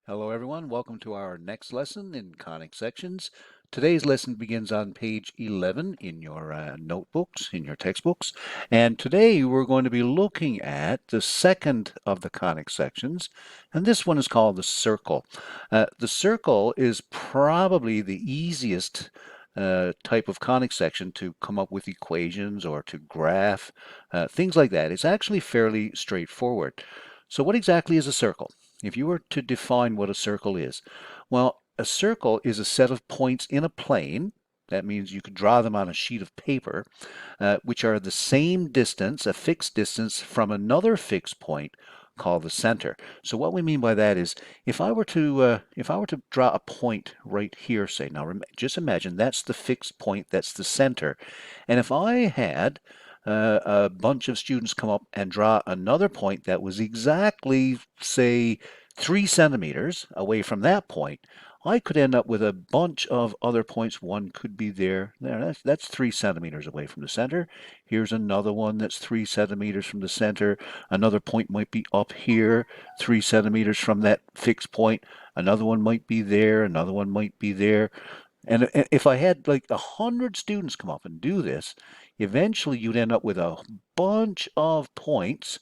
Hello everyone, welcome to our next lesson in conic sections. Today's lesson begins on page 11 in your notebooks, in your textbooks. And today we're going to be looking at the second of the conic sections, and this one is called the circle. The circle is probably the easiest type of conic section to come up with equations or to graph, things like that. It's actually fairly straightforward. So what exactly is a circle? If you were to define what a circle is, well, a circle is a set of points in a plane. That means you could draw them on a sheet of paper, which are the same distance, a fixed distance, from another fixed point called the center. So what we mean by that is, if I were to draw a point right here, say, now just imagine that's the fixed point, that's the center, and if I had a bunch of students come up and draw another point that was exactly, say, 3 centimeters away from that point, I could end up with a bunch of other points. One could be there. That's 3 centimeters away from the center. Here's another one that's 3 centimeters from the center. Another point might be up here, 3 centimeters from that fixed point. Another one might be there. Another one might be there. And if I had like 100 students come up and do this, eventually you'd end up with a bunch of points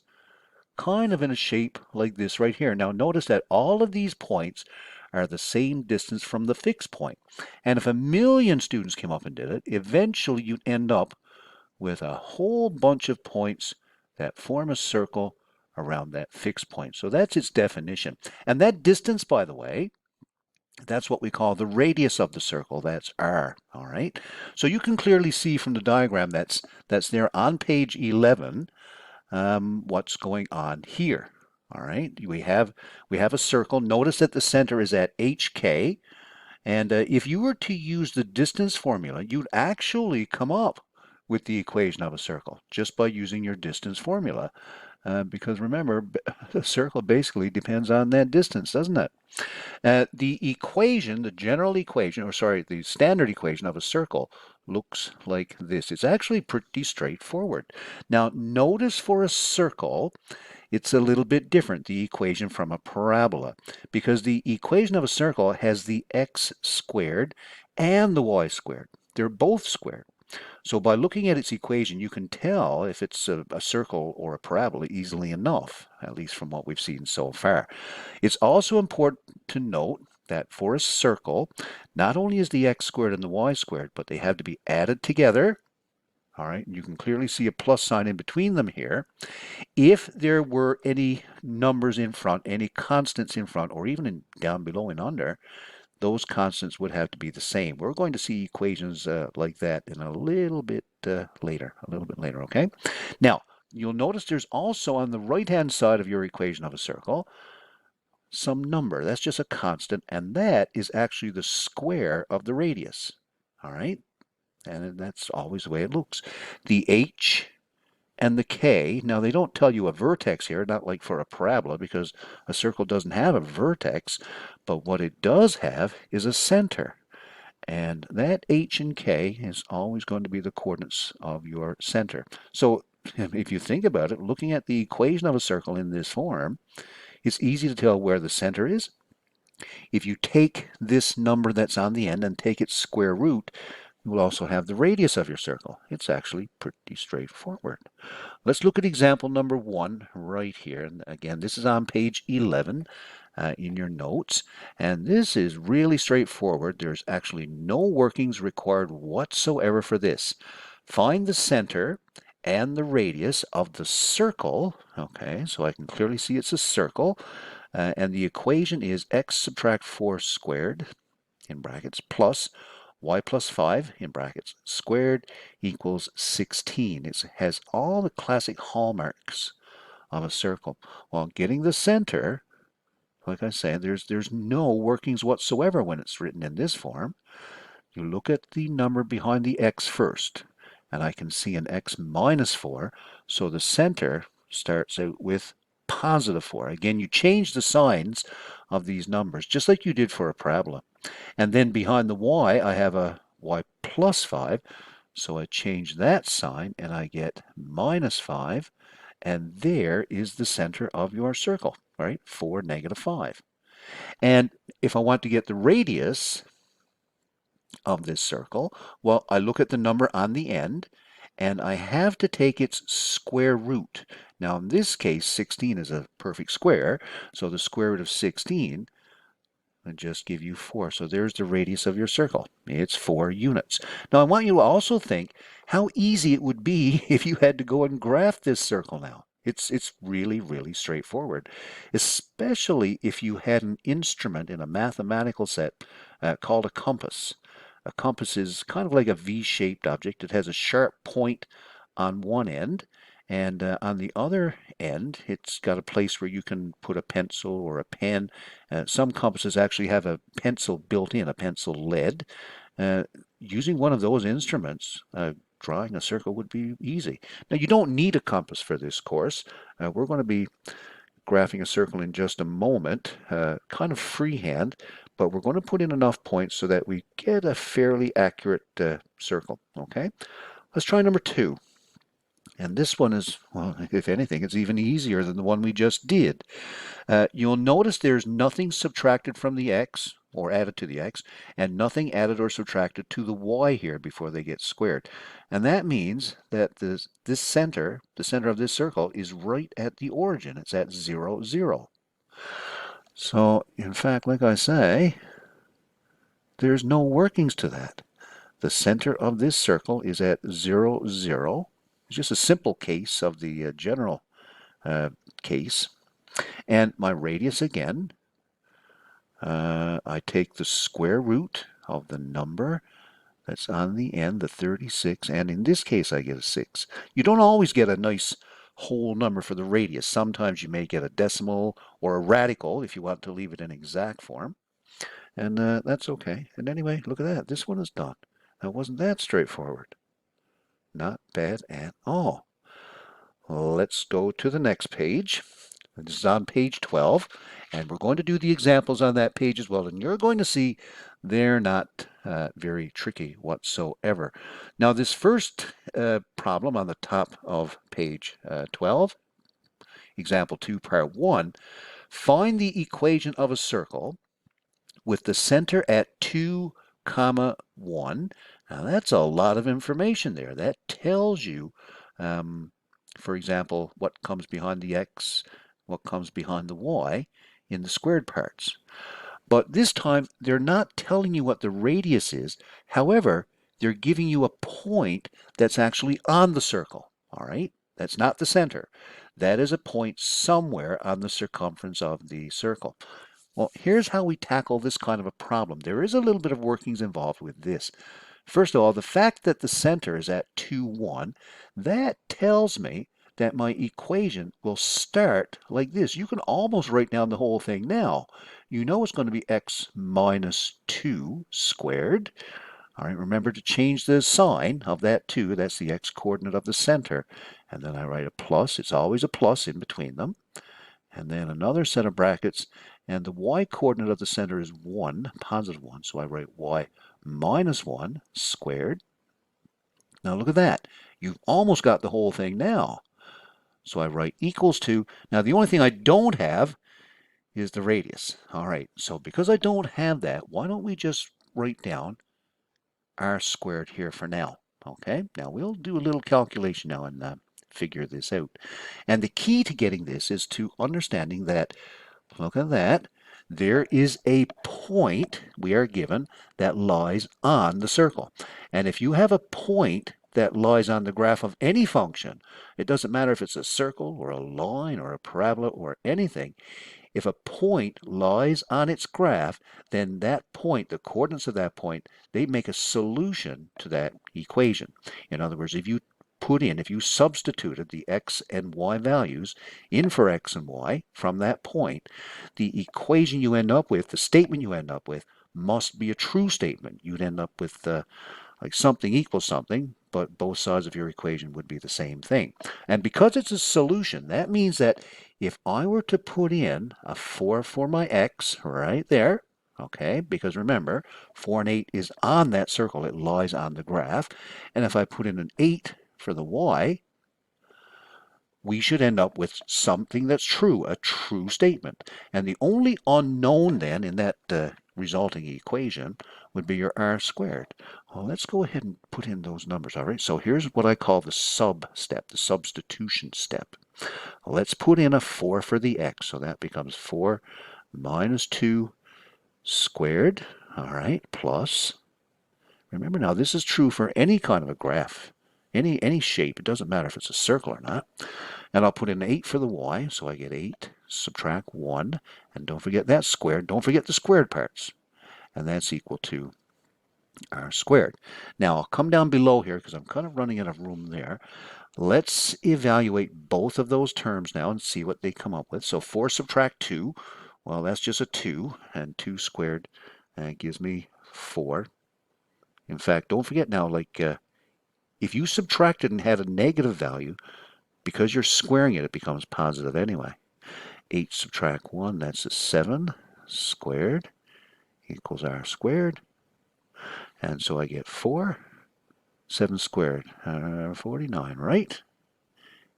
kind of in a shape like this right here. Now notice that all of these points are the same distance from the fixed point. And if 1,000,000 students came up and did it, eventually you'd end up with a whole bunch of points that form a circle around that fixed point. So that's its definition. And that distance, by the way, that's what we call the radius of the circle. That's r. All right. So you can clearly see from the diagram that's there on page 11 what's going on here. All right. We have a circle. Notice that the center is at HK. And if you were to use the distance formula, you'd actually come up with the equation of a circle just by using your distance formula. Because remember, the circle basically depends on that distance, doesn't it? The equation, the general equation, or sorry, the standard equation of a circle looks like this. It's actually pretty straightforward. Now, notice for a circle, it's a little bit different, the equation from a parabola, because the equation of a circle has the x squared and the y squared. They're both squared. So by looking at its equation, you can tell if it's a circle or a parabola easily enough, at least from what we've seen so far. It's also important to note that for a circle, not only is the x squared and the y squared, but they have to be added together. All right, and you can clearly see a plus sign in between them here. If there were any numbers in front, any constants in front, or even down below and under, those constants would have to be the same. We're going to see equations like that in a little bit later, okay? Now, you'll notice there's also on the right-hand side of your equation of a circle some number. That's just a constant, and that is actually the square of the radius, all right? And that's always the way it looks. The h and the k, now they don't tell you a vertex here, not like for a parabola, because a circle doesn't have a vertex, but what it does have is a center. And that h and k is always going to be the coordinates of your center. So if you think about it, looking at the equation of a circle in this form, it's easy to tell where the center is. If you take this number that's on the end and take its square root, you will also have the radius of your circle. It's actually pretty straightforward. Let's look at example number 1 right here. And again, this is on page 11 in your notes. And this is really straightforward. There's actually no workings required whatsoever for this. Find the center and the radius of the circle. Okay, so I can clearly see it's a circle. And the equation is x subtract 4 squared, in brackets, plus y plus 5, in brackets, squared, equals 16. It has all the classic hallmarks of a circle. While getting the center, like I said, there's no workings whatsoever when it's written in this form. You look at the number behind the x first, and I can see an x minus 4, so the center starts out with positive 4. Again, you change the signs of these numbers, just like you did for a parabola. And then behind the y, I have a y plus 5, so I change that sign, and I get minus 5, and there is the center of your circle, right? 4, negative 5. And if I want to get the radius of this circle, well, I look at the number on the end, and I have to take its square root. Now, in this case, 16 is a perfect square, so the square root of 16 and just give you 4. So there's the radius of your circle. It's 4 units. Now I want you to also think how easy it would be if you had to go and graph this circle now. It's really, really straightforward, especially if you had an instrument in a mathematical set called a compass. A compass is kind of like a V-shaped object. It has a sharp point on one end, and on the other end, it's got a place where you can put a pencil or a pen. Some compasses actually have a pencil built in, a pencil lead. Uh, Using one of those instruments, drawing a circle would be easy. Now, you don't need a compass for this course. We're going to be graphing a circle in just a moment, kind of freehand, but we're going to put in enough points so that we get a fairly accurate circle. Okay, let's try number 2. And this one is, well, if anything, it's even easier than the one we just did. You'll notice there's nothing subtracted from the x or added to the x, and nothing added or subtracted to the y here before they get squared. And that means that this center, the center of this circle, is right at the origin. It's at 0, 0. So, in fact, like I say, there's no workings to that. The center of this circle is at 0, 0. It's just a simple case of the general case. And my radius again, I take the square root of the number that's on the end, the 36, and in this case I get a 6. You don't always get a nice whole number for the radius. Sometimes you may get a decimal or a radical if you want to leave it in exact form. And that's okay. And anyway, look at that. This one is done. Now, wasn't that straightforward? Not bad at all. Let's go to the next page. This is on page 12, and we're going to do the examples on that page as well, and you're going to see they're not very tricky whatsoever. Now, this first problem on the top of page 12, example 2, part 1, find the equation of a circle with the center at 2, comma 1. Now, that's a lot of information there. That tells you, for example, what comes behind the x, what comes behind the y in the squared parts. But this time, they're not telling you what the radius is. However, they're giving you a point that's actually on the circle. All right? That's not the center. That is a point somewhere on the circumference of the circle. Well, here's how we tackle this kind of a problem. There is a little bit of workings involved with this. First of all, the fact that the center is at 2, 1, that tells me that my equation will start like this. You can almost write down the whole thing now. You know it's going to be x minus 2 squared. All right, remember to change the sign of that 2. That's the x coordinate of the center. And then I write a plus. It's always a plus in between them. And then another set of brackets. And the y coordinate of the center is 1, positive 1. So I write y minus 1 squared. Now look at that. You've almost got the whole thing now. So I write equals 2. Now the only thing I don't have is the radius. All right, so because I don't have that, why don't we just write down r squared here for now? Okay, now we'll do a little calculation now and figure this out. And the key to getting this is to understanding that, look at that, there is a point we are given that lies on the circle. And if you have a point that lies on the graph of any function, it doesn't matter if it's a circle or a line or a parabola or anything, if a point lies on its graph, then that point, the coordinates of that point, they make a solution to that equation. In other words, if you substituted the x and y values in for x and y from that point, the equation you end up with, the statement you end up with, must be a true statement. You'd end up with like something equals something, but both sides of your equation would be the same thing. And because it's a solution, that means that if I were to put in a 4 for my x right there, okay, because remember, 4 and 8 is on that circle. It lies on the graph. And if I put in an 8 for the y, we should end up with something that's true, a true statement. And the only unknown then in that resulting equation would be your r squared. Well, let's go ahead and put in those numbers, all right? So here's what I call the sub step, the substitution step. Let's put in a 4 for the x, so that becomes 4 minus 2 squared, all right, plus, remember now this is true for any kind of a graph, any shape, it doesn't matter if it's a circle or not. And I'll put in 8 for the y, so I get 8, subtract 1, and don't forget that squared, don't forget the squared parts, and that's equal to r squared. Now I'll come down below here because I'm kind of running out of room there. Let's evaluate both of those terms now and see what they come up with. So 4 subtract 2, well, that's just a 2, and 2 squared gives me 4. In fact, don't forget now, like if you subtracted and had a negative value, because you're squaring it, it becomes positive anyway. 8 subtract 1, that's a 7 squared equals r squared. And so I get 4, 7 squared, 49, right?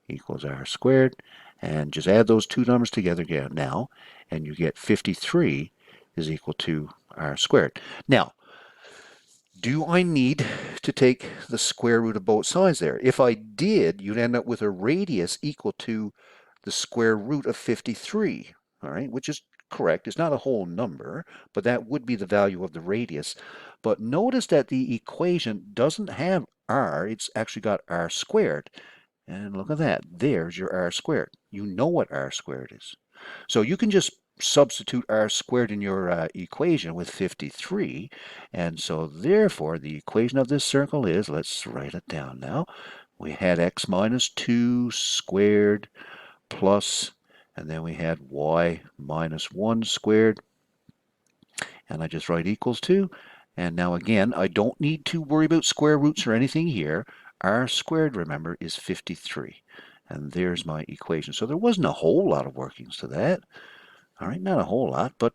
Equals r squared. And just add those two numbers together again now, and you get 53 is equal to r squared. Now, do I need to take the square root of both sides there? If I did, you'd end up with a radius equal to the square root of 53, all right, which is correct. It's not a whole number, but that would be the value of the radius. But notice that the equation doesn't have r, it's actually got r squared. And look at that, there's your r squared. You know what r squared is. So you can just substitute r squared in your equation with 53, and so therefore the equation of this circle is, let's write it down now, we had x minus 2 squared plus, and then we had y minus 1 squared, and I just write equals to, and now again I don't need to worry about square roots or anything here. R squared, remember, is 53, and there's my equation. So there wasn't a whole lot of workings to that. All right, not a whole lot, but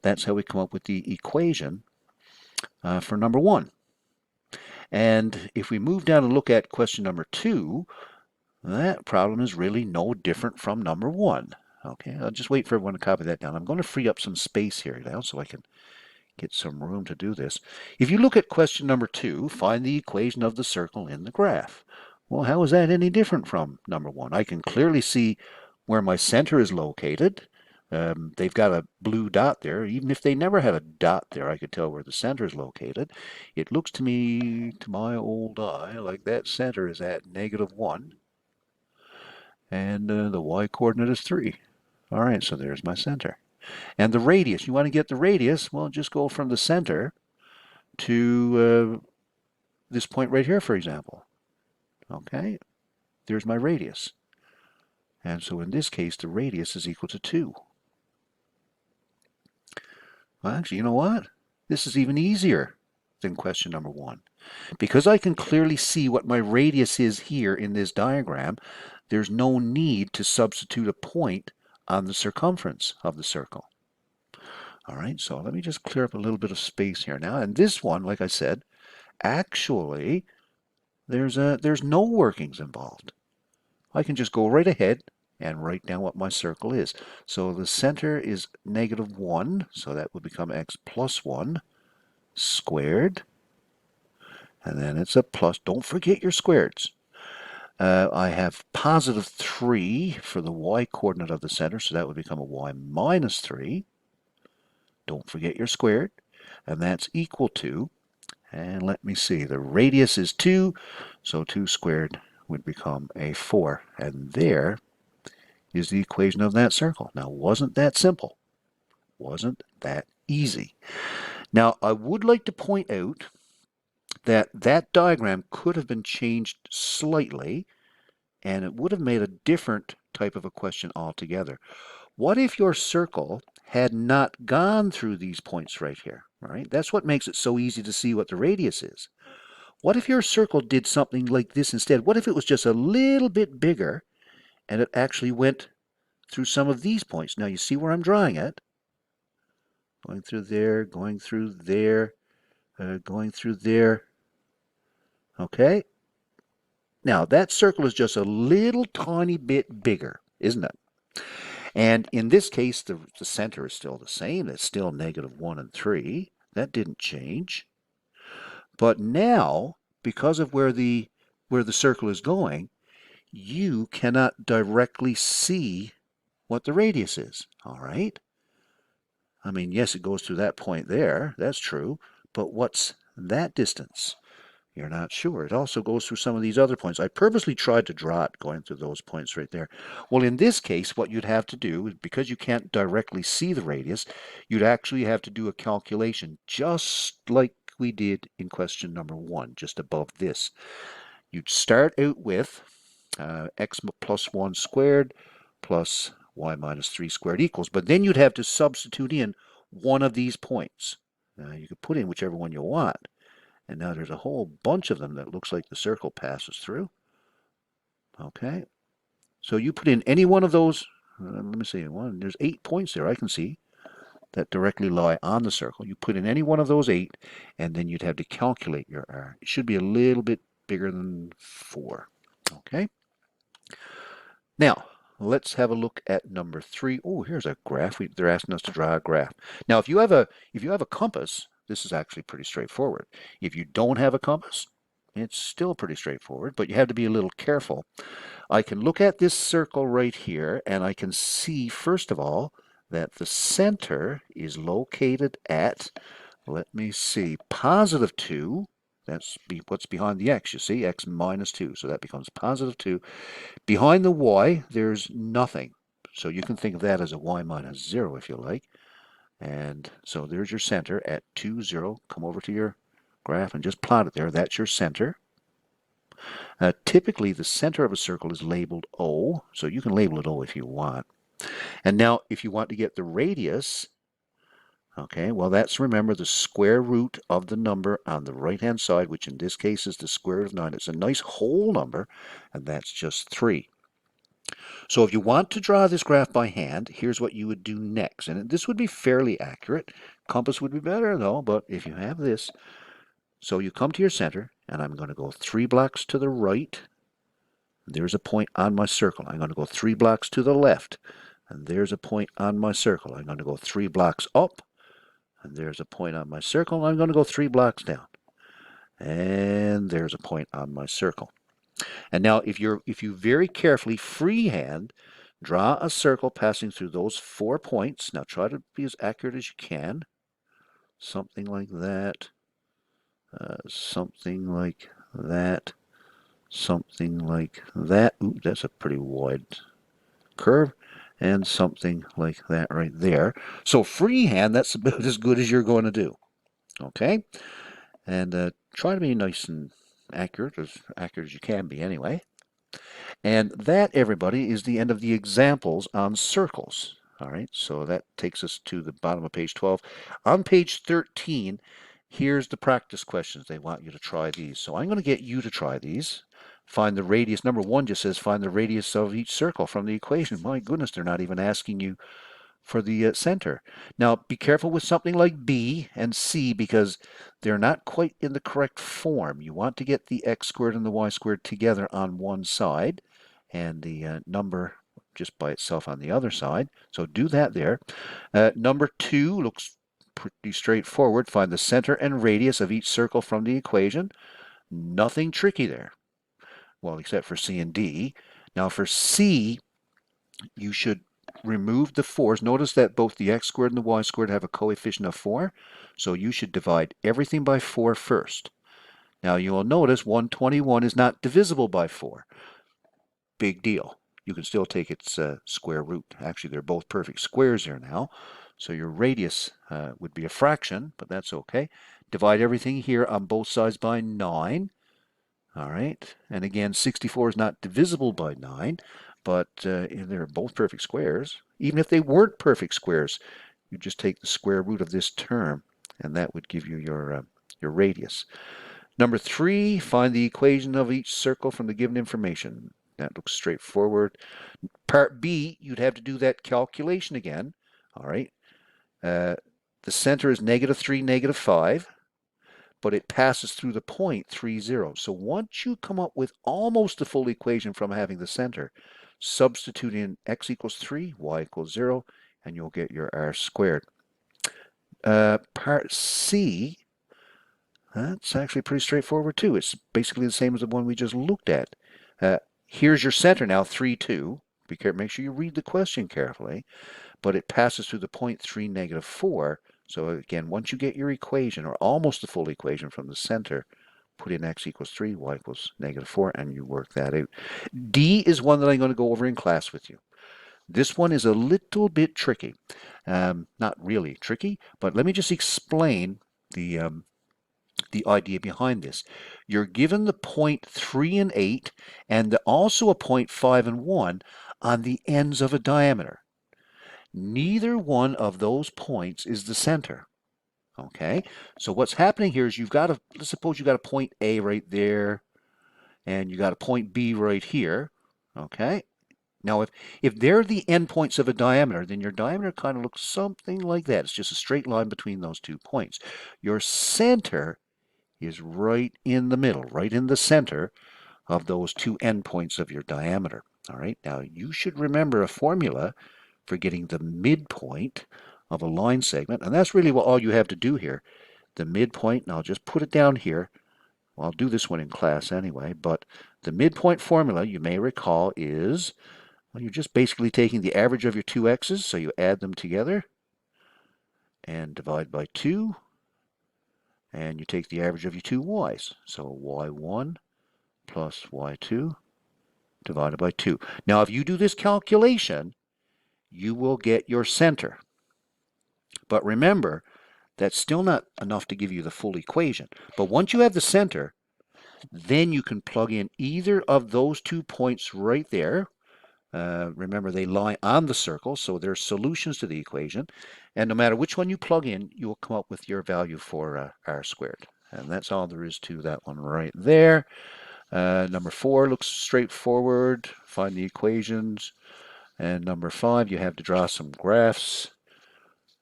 that's how we come up with the equation for number 1. And if we move down and look at question number 2, that problem is really no different from number 1. Okay, I'll just wait for everyone to copy that down. I'm going to free up some space here now so I can get some room to do this. If you look at question number 2, find the equation of the circle in the graph. Well, how is that any different from number 1? I can clearly see where my center is located. They've got a blue dot there. Even if they never had a dot there, I could tell where the center is located. It looks to me, to my old eye, like that center is at -1, and the y-coordinate is 3. All right, so there's my center. And the radius, you want to get the radius, well, just go from the center to this point right here, for example. Okay, there's my radius. And so in this case, the radius is equal to 2. Well, actually, you know what? This is even easier than question number 1. Because I can clearly see what my radius is here in this diagram, there's no need to substitute a point on the circumference of the circle. All right, so let me just clear up a little bit of space here now. And this one, like I said, actually, there's no workings involved. I can just go right ahead and write down what my circle is. So the center is -1, so that would become x plus 1 squared. And then it's a plus. Don't forget your squareds. I have +3 for the y-coordinate of the center, so that would become a y minus 3. Don't forget your squared. And that's equal to, and let me see, the radius is 2, so 2 squared would become a 4. And there is the equation of that circle. Now, wasn't that simple? Wasn't that easy? Now, I would like to point out that that diagram could have been changed slightly, and it would have made a different type of a question altogether. What if your circle had not gone through these points right here? All right, that's what makes it so easy to see what the radius is. What if your circle did something like this instead? What if it was just a little bit bigger and it actually went through some of these points? Now you see where I'm drawing it. Going through there, going through there, going through there. Okay? Now, that circle is just a little tiny bit bigger, isn't it? And in this case, the center is still the same. It's still -1 and 3. That didn't change. But now, because of where the circle is going, you cannot directly see what the radius is. All right? I mean, yes, it goes through that point there. That's true. But what's that distance? You're not sure. It also goes through some of these other points. I purposely tried to draw it going through those points right there. Well, in this case, what you'd have to do, because you can't directly see the radius, you'd actually have to do a calculation just like we did in question number 1, just above this. You'd start out with x plus 1 squared plus y minus 3 squared equals, but then you'd have to substitute in one of these points. You could put in whichever one you want. And now there's a whole bunch of them that looks like the circle passes through. Okay. So you put in any one of those, let me see, there's 8 points there I can see that directly lie on the circle. You put in any one of those 8, and then you'd have to calculate your R. It should be a little bit bigger than 4. Okay. Now, let's have a look at number 3. Oh, here's a graph. They're asking us to draw a graph. Now, if you have a compass, this is actually pretty straightforward. If you don't have a compass, it's still pretty straightforward, but you have to be a little careful. I can look at this circle right here, and I can see, first of all, that the center is located at, let me see, positive 2. That's what's behind the x, you see, x minus 2. So that becomes positive 2. Behind the y, there's nothing. So you can think of that as a y minus 0 if you like. And so there's your center at 2, 0. Come over to your graph and just plot it there. That's your center. Typically, the center of a circle is labeled O, so you can label it O if you want. And now, if you want to get the radius, okay, well, that's, remember, the square root of the number on the right-hand side, which in this case is the square root of 9. It's a nice whole number, and that's just 3. So if you want to draw this graph by hand, here's what you would do next. And this would be fairly accurate. Compass would be better, though, but if you have this, so you come to your center, and I'm going to go 3 blocks to the right. There's a point on my circle. I'm going to go 3 blocks to the left, and there's a point on my circle. I'm going to go 3 blocks up, and there's a point on my circle. I'm going to go 3 blocks down, and there's a point on my circle. And now if you very carefully freehand draw a circle passing through those 4 points, now try to be as accurate as you can. Something like that. Something like that. Something like that. Ooh, that's a pretty wide curve. And something like that right there. So freehand, that's about as good as you're going to do. Okay? And try to be nice and accurate as you can be anyway. And that, everybody, is the end of the examples on circles. All right, so that takes us to the bottom of page 12. On page 13, here's the practice questions. They want you to try these. So I'm going to get you to try these. Find the radius. Number 1 just says find the radius of each circle from the equation. My goodness, they're not even asking you for the center. Now, be careful with something like B and C because they're not quite in the correct form. You want to get the x squared and the y squared together on one side and the number just by itself on the other side. So do that there. Number 2 looks pretty straightforward. Find the center and radius of each circle from the equation. Nothing tricky there. Well, except for C and D. Now for C, you should remove the 4's. Notice that both the x squared and the y squared have a coefficient of 4. So you should divide everything by 4 first. Now you will notice 121 is not divisible by 4. Big deal. You can still take its square root. Actually, they're both perfect squares here now. So your radius would be a fraction, but that's okay. Divide everything here on both sides by 9. All right. And again, 64 is not divisible by 9, but they're both perfect squares. Even if they weren't perfect squares, you just take the square root of this term, and that would give you your radius. Number 3, find the equation of each circle from the given information. That looks straightforward. Part B, you'd have to do that calculation again. All right. The center is -3, -5. but it passes through the point 3, 0. So once you come up with almost the full equation from having the center, substitute in x equals 3, y equals 0, and you'll get your r squared. Part C, that's actually pretty straightforward too. It's basically the same as the one we just looked at. Here's your center now, 3, 2. Make sure you read the question carefully. But it passes through the point 3, negative 4. So again, once you get your equation, or almost the full equation from the center, put in x equals 3, y equals negative 4, and you work that out. D is one that I'm going to go over in class with you. This one is a little bit tricky. Not really tricky, but let me just explain the idea behind this. You're given the point 3 and 8, and also a point 5 and 1 on the ends of a diameter. Neither one of those points is the center. Okay, so what's happening here is let's suppose you got a point A right there, and you got a point B right here. Okay, now if they're the endpoints of a diameter, then your diameter kind of looks something like that. It's just a straight line between those 2 points. Your center is right in the middle, right in the center of those 2 endpoints of your diameter. All right, now you should remember a formula for getting the midpoint of a line segment, and that's really all you have to do here. The midpoint, and I'll just put it down here. Well, I'll do this one in class anyway, but the midpoint formula, you may recall, is, well, you're just basically taking the average of your 2 x's, so you add them together and divide by 2, and you take the average of your 2 y's. So y1 plus y2 divided by 2. Now, if you do this calculation, you will get your center. But remember, that's still not enough to give you the full equation. But once you have the center, then you can plug in either of those 2 points right there. Remember, they lie on the circle, so they're solutions to the equation. And no matter which one you plug in, you will come up with your value for r squared. And that's all there is to that one right there. Number 4 looks straightforward. Find the equations. And number 5, you have to draw some graphs.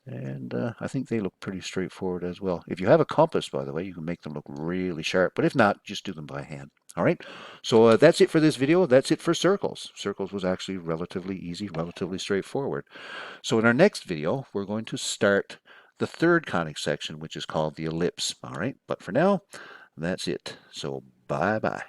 And I think they look pretty straightforward as well. If you have a compass, by the way, you can make them look really sharp. But if not, just do them by hand. All right, so that's it for this video. That's it for circles. Circles was actually relatively easy, relatively straightforward. So in our next video, we're going to start the third conic section, which is called the ellipse. All right, but for now, that's it. So bye-bye.